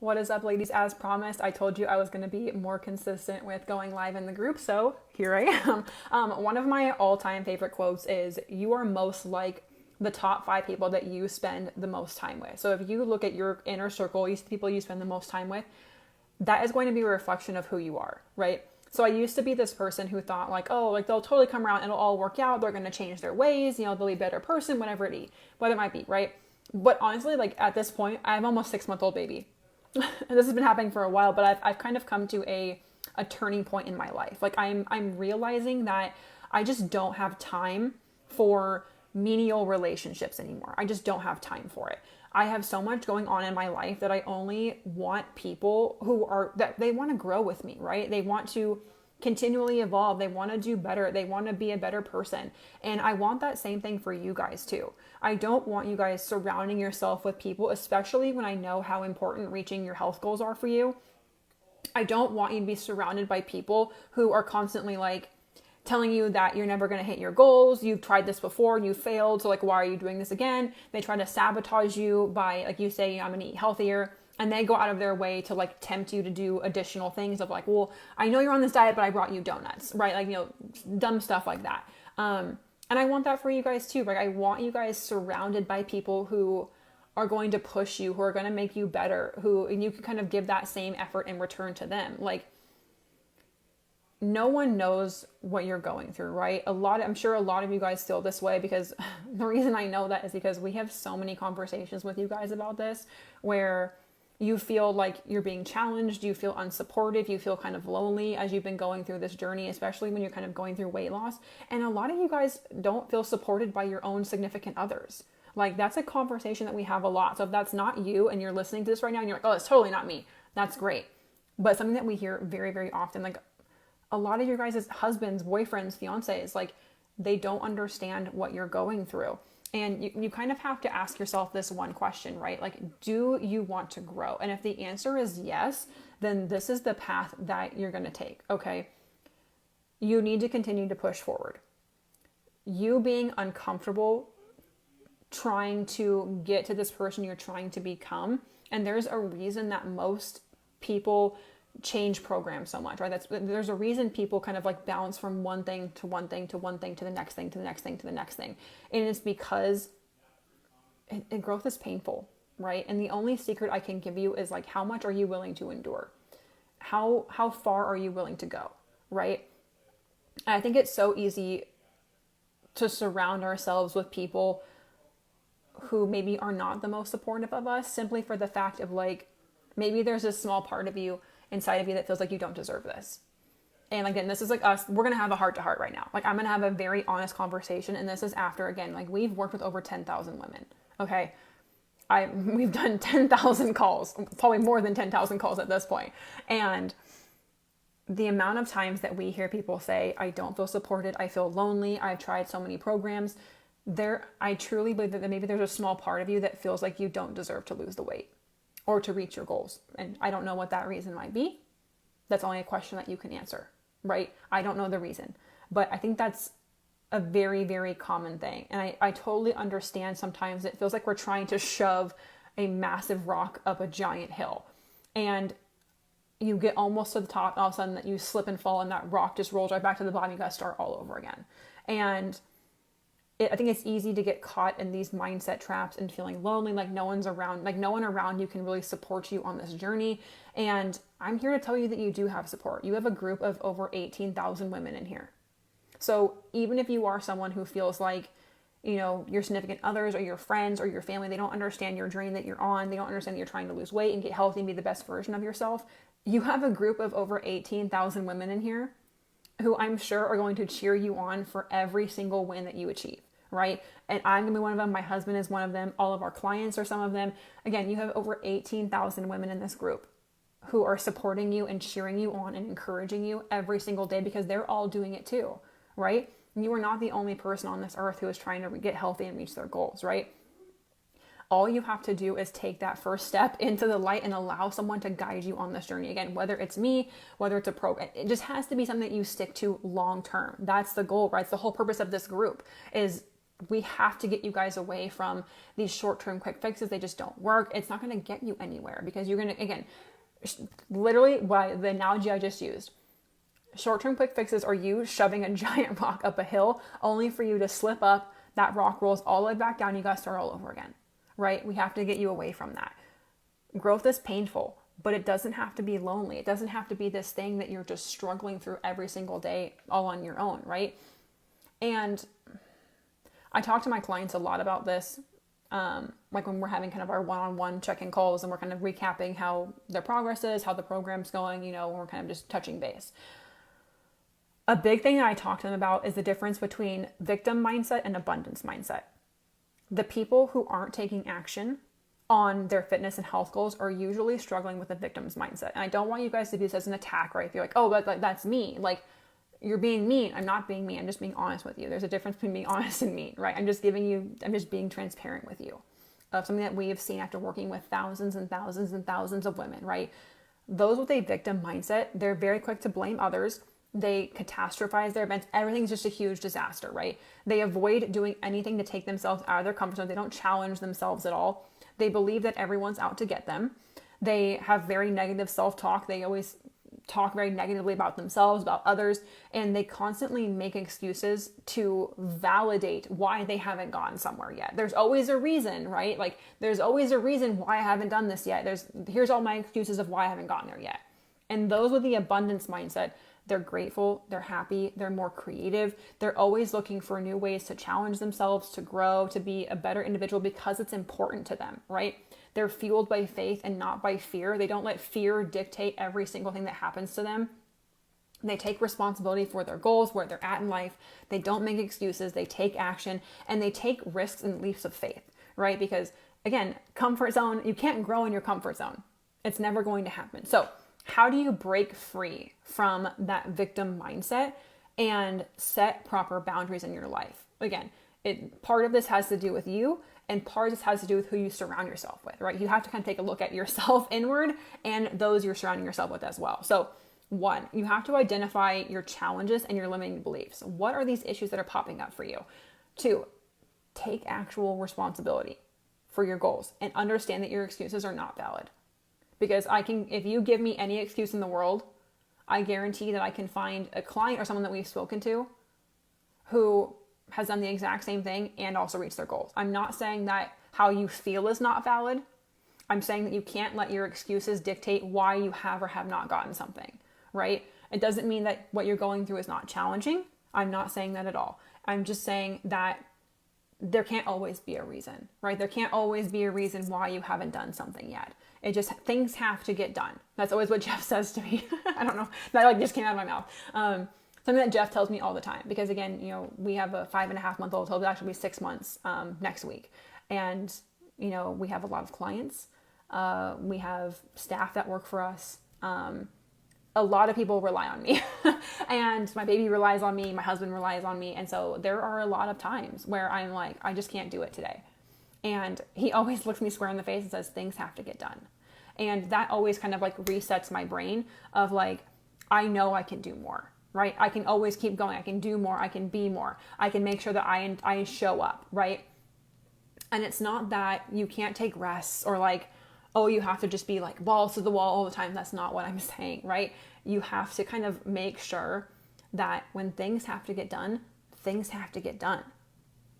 What is up, ladies? As promised, I told you I was going to be more consistent with going live in the group, so here I am. One of my all-time favorite quotes is, you are most like the top 5 people that you spend the most time with. So if you look at your inner circle, the people you spend the most time with, that is going to be a reflection of who you are, right? So I used to be this person who thought like, oh, like they'll totally come around, it'll all work out, they're going to change their ways, they'll be a better person, whatever it might be, right? But honestly, like at this point, I have almost 6-month-old baby. And this has been happening for a while, but I've kind of come to a turning point in my life. Like I'm realizing that I just don't have time for menial relationships anymore. I just don't have time for it. I have so much going on in my life that I only want people that they want to grow with me, right? They want to continually evolve. They want to do better. They want to be a better person. And I want that same thing for you guys too. I don't want you guys surrounding yourself with people, especially when I know how important reaching your health goals are for you. I don't want you to be surrounded by people who are constantly like telling you that you're never going to hit your goals. You've tried this before and you failed. So like, why are you doing this again? They try to sabotage you by like you say, I'm going to eat healthier. And they go out of their way to like tempt you to do additional things of like, well, I know you're on this diet, but I brought you donuts, right? Like, dumb stuff like that. And I want that for you guys too. Like I want you guys surrounded by people who are going to push you, who are going to make you better, and you can kind of give that same effort in return to them. Like no one knows what you're going through, right? I'm sure a lot of you guys feel this way, because the reason I know that is because we have so many conversations with you guys about this where you feel like you're being challenged, you feel unsupported, you feel kind of lonely as you've been going through this journey, especially when you're kind of going through weight loss. And a lot of you guys don't feel supported by your own significant others. Like that's a conversation that we have a lot. So if that's not you and you're listening to this right now and you're like, oh, it's totally not me, that's great. But something that we hear very, very often, like a lot of your guys' husbands, boyfriends, fiancés, like they don't understand what you're going through. And you kind of have to ask yourself this one question, right? Like, do you want to grow? And if the answer is yes, then this is the path that you're going to take, okay? You need to continue to push forward. You being uncomfortable trying to get to this person you're trying to become, and there's a reason that most people change programs so much, right? There's a reason people kind of like bounce from one thing to one thing to one thing to the next thing to the next thing to the next thing. And it's because growth is painful, right? And the only secret I can give you is like, how much are you willing to endure? How far are you willing to go, right? And I think it's so easy to surround ourselves with people who maybe are not the most supportive of us, simply for the fact of like, maybe there's a small part of you inside of you that feels like you don't deserve this. And again, this is like us, we're going to have a heart to heart right now. Like I'm going to have a very honest conversation. And this is after, again, like we've worked with over 10,000 women. Okay. We've done 10,000 calls, probably more than 10,000 calls at this point. And the amount of times that we hear people say, I don't feel supported. I feel lonely. I've tried so many programs I truly believe that maybe there's a small part of you that feels like you don't deserve to lose the weight or to reach your goals. And I don't know what that reason might be. That's only a question that you can answer, right? I don't know the reason, but I think that's a very, very common thing. And I totally understand sometimes it feels like we're trying to shove a massive rock up a giant hill, and you get almost to the top, all of a sudden that you slip and fall and that rock just rolls right back to the bottom. You got to start all over again. And I think it's easy to get caught in these mindset traps and feeling lonely, like no one around you can really support you on this journey. And I'm here to tell you that you do have support. You have a group of over 18,000 women in here. So even if you are someone who feels like, your significant others or your friends or your family, they don't understand your journey that you're on, they don't understand that you're trying to lose weight and get healthy and be the best version of yourself, you have a group of over 18,000 women in here who I'm sure are going to cheer you on for every single win that you achieve. Right? And I'm going to be one of them. My husband is one of them. All of our clients are some of them. Again, you have over 18,000 women in this group who are supporting you and cheering you on and encouraging you every single day, because they're all doing it too, right? You are not the only person on this earth who is trying to get healthy and reach their goals, right? All you have to do is take that first step into the light and allow someone to guide you on this journey. Again, whether it's me, whether it's a program, it just has to be something that you stick to long term. That's the goal, right? It's the whole purpose of this group is we have to get you guys away from these short-term quick fixes. They just don't work. It's not going to get you anywhere because you're going to, again, literally the analogy I just used, short-term quick fixes are you shoving a giant rock up a hill only for you to slip up, that rock rolls all the way back down, you got to start all over again, right? We have to get you away from that. Growth is painful, but it doesn't have to be lonely. It doesn't have to be this thing that you're just struggling through every single day all on your own, right? And I talk to my clients a lot about this, like when we're having kind of our one-on-one check-in calls and we're kind of recapping how their progress is, how the program's going, when we're kind of just touching base. A big thing that I talk to them about is the difference between victim mindset and abundance mindset. The people who aren't taking action on their fitness and health goals are usually struggling with the victim's mindset. And I don't want you guys to view this as an attack, right? If you're like, oh, that's me. Like, you're being mean. I'm not being mean. I'm just being honest with you. There's a difference between being honest and mean, right? I'm just being transparent with you. Something that we have seen after working with thousands and thousands and thousands of women, right? Those with a victim mindset, they're very quick to blame others. They catastrophize their events. Everything's just a huge disaster, right? They avoid doing anything to take themselves out of their comfort zone. They don't challenge themselves at all. They believe that everyone's out to get them. They have very negative self-talk. They always talk very negatively about themselves, about others, and they constantly make excuses to validate why they haven't gotten somewhere yet. There's always a reason, right? Like, there's always a reason why I haven't done this yet. Here's all my excuses of why I haven't gotten there yet. And those with the abundance mindset, they're grateful, they're happy, they're more creative. They're always looking for new ways to challenge themselves, to grow, to be a better individual because it's important to them, right? They're fueled by faith and not by fear. They don't let fear dictate every single thing that happens to them. They take responsibility for their goals, where they're at in life. They don't make excuses. They take action and they take risks and leaps of faith, right? Because again, comfort zone, you can't grow in your comfort zone. It's never going to happen. So how do you break free from that victim mindset and set proper boundaries in your life? Again, part of this has to do with you, and part of this has to do with who you surround yourself with, right? You have to kind of take a look at yourself inward and those you're surrounding yourself with as well. So 1, you have to identify your challenges and your limiting beliefs. What are these issues that are popping up for you? 2, take actual responsibility for your goals and understand that your excuses are not valid. Because if you give me any excuse in the world, I guarantee that I can find a client or someone that we've spoken to who has done the exact same thing and also reached their goals. I'm not saying that how you feel is not valid. I'm saying that you can't let your excuses dictate why you have or have not gotten something, right? It doesn't mean that what you're going through is not challenging. I'm not saying that at all. I'm just saying that there can't always be a reason, right? There can't always be a reason why you haven't done something yet. Things have to get done. That's always what Jeff says to me. I don't know. That just came out of my mouth. Something that Jeff tells me all the time, because again, we have a 5.5-month-old. He'll actually be 6 months next week. And, we have a lot of clients. We have staff that work for us. A lot of people rely on me and my baby relies on me. My husband relies on me. And so there are a lot of times where I'm like, I just can't do it today. And he always looks me square in the face and says, things have to get done. And that always kind of like resets my brain of like, I know I can do more, right? I can always keep going. I can do more. I can be more. I can make sure that I show up, right? And it's not that you can't take rests or like, oh, you have to just be like balls to the wall all the time. That's not what I'm saying, right? You have to kind of make sure that when things have to get done, things have to get done,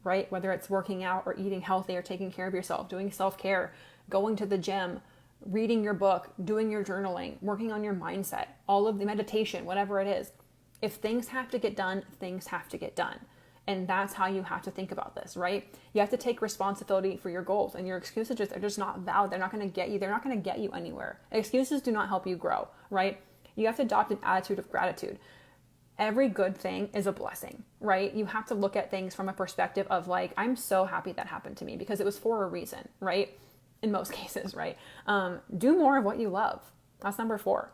right? Whether it's working out or eating healthy or taking care of yourself, doing self-care, going to the gym, reading your book, doing your journaling, working on your mindset, all of the meditation, whatever it is. If things have to get done, things have to get done. And that's how you have to think about this, right? You have to take responsibility for your goals, and your excuses are just not valid. They're not going to get you. They're not going to get you anywhere. Excuses do not help you grow, right? You have to adopt an attitude of gratitude. Every good thing is a blessing, right? You have to look at things from a perspective of like, I'm so happy that happened to me because it was for a reason, right? In most cases, right? Do more of what you love. That's number 4.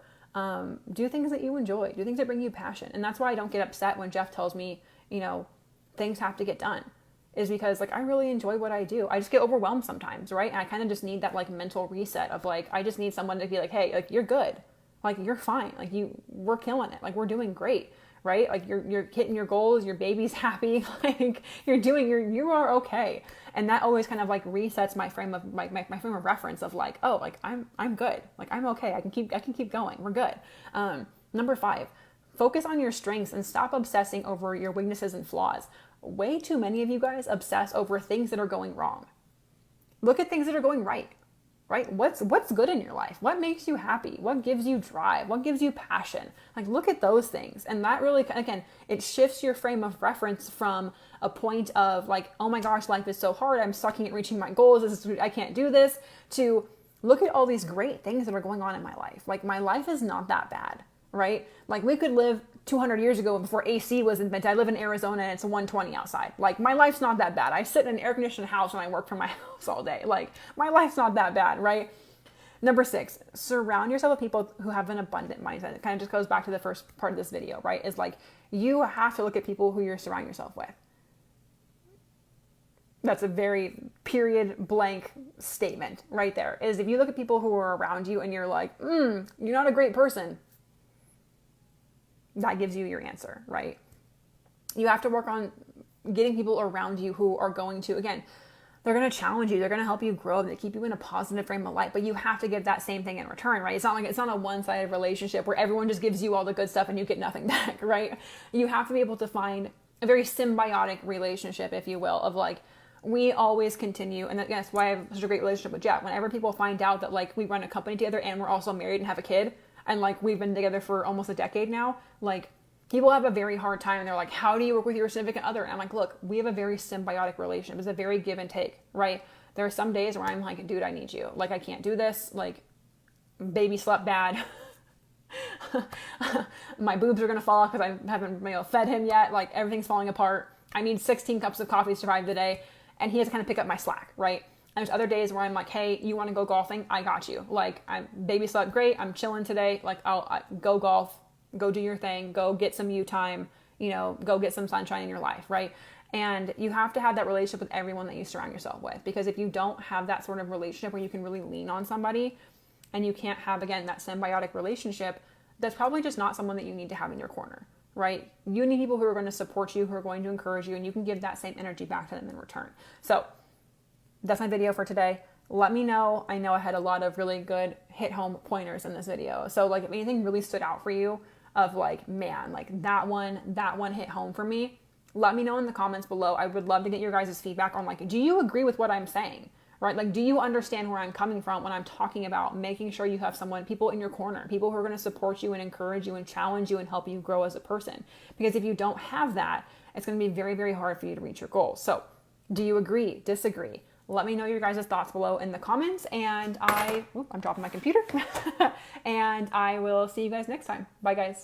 Do things that you enjoy. Do things that bring you passion. And that's why I don't get upset when Jeff tells me, things have to get done, is because like I really enjoy what I do. I just get overwhelmed sometimes, right? And I kind of just need that like mental reset of like, I just need someone to be like, hey, like you're good, like you're fine, like we're killing it, like we're doing great, right? Like you're hitting your goals, your baby's happy, like you are okay. And that always kind of like resets my frame of my frame of reference of like, oh, like I'm good. Like I'm okay. I can keep going. We're good. Number 5, focus on your strengths and stop obsessing over your weaknesses and flaws. Way too many of you guys obsess over things that are going wrong. Look at things that are going right. Right? What's good in your life? What makes you happy? What gives you drive? What gives you passion? Like, look at those things. And that really, again, it shifts your frame of reference from a point of like, oh my gosh, life is so hard. I'm sucking at reaching my goals. I can't do this, to look at all these great things that are going on in my life. Like, my life is not that bad, right? Like, we could live 200 years ago before AC was invented. I live in Arizona and it's 120 outside. Like, my life's not that bad. I sit in an air conditioned house and I work from my house all day. Like, my life's not that bad, right? Number 6, surround yourself with people who have an abundant mindset. It kind of just goes back to the first part of this video, right? Is like, you have to look at people who you're surrounding yourself with. That's a very period blank statement right there. Is if you look at people who are around you and you're like, you're not a great person, that gives you your answer, right? You have to work on getting people around you who are going to, again, they're going to challenge you. They're going to help you grow. They keep you in a positive frame of life, but you have to give that same thing in return, right? It's not a one-sided relationship where everyone just gives you all the good stuff and you get nothing back, right? You have to be able to find a very symbiotic relationship, if you will, of like, we always continue. And that's why I have such a great relationship with Jeff. Whenever people find out that like we run a company together and we're also married and have a kid, and like we've been together for almost a decade now, like people have a very hard time and they're like, how do you work with your significant other? And I'm like, look, we have a very symbiotic relationship. It's a very give and take, right? There are some days where I'm like, dude, I need you. Like, I can't do this. Like, baby slept bad. My boobs are going to fall off because I haven't fed him yet. Like, everything's falling apart. I need 16 cups of coffee to survive the day. And he has to kind of pick up my slack, right? And there's other days where I'm like, hey, you want to go golfing? I got you. Like, baby slept great. I'm chilling today. Like, I'll go golf, go do your thing, go get some you time, go get some sunshine in your life, right? And you have to have that relationship with everyone that you surround yourself with, because if you don't have that sort of relationship where you can really lean on somebody, and you can't have, again, that symbiotic relationship, that's probably just not someone that you need to have in your corner, right? You need people who are going to support you, who are going to encourage you, and you can give that same energy back to them in return. So that's my video for today. Let me know. I know I had a lot of really good hit home pointers in this video. So like, if anything really stood out for you of like, man, like that one hit home for me, let me know in the comments below. I would love to get your guys' feedback on like, do you agree with what I'm saying, right? Like, do you understand where I'm coming from when I'm talking about making sure you have people in your corner, people who are going to support you and encourage you and challenge you and help you grow as a person? Because if you don't have that, it's going to be very, very hard for you to reach your goals. So do you agree, disagree? Let me know your guys' thoughts below in the comments, and I'm dropping my computer, and I will see you guys next time. Bye, guys.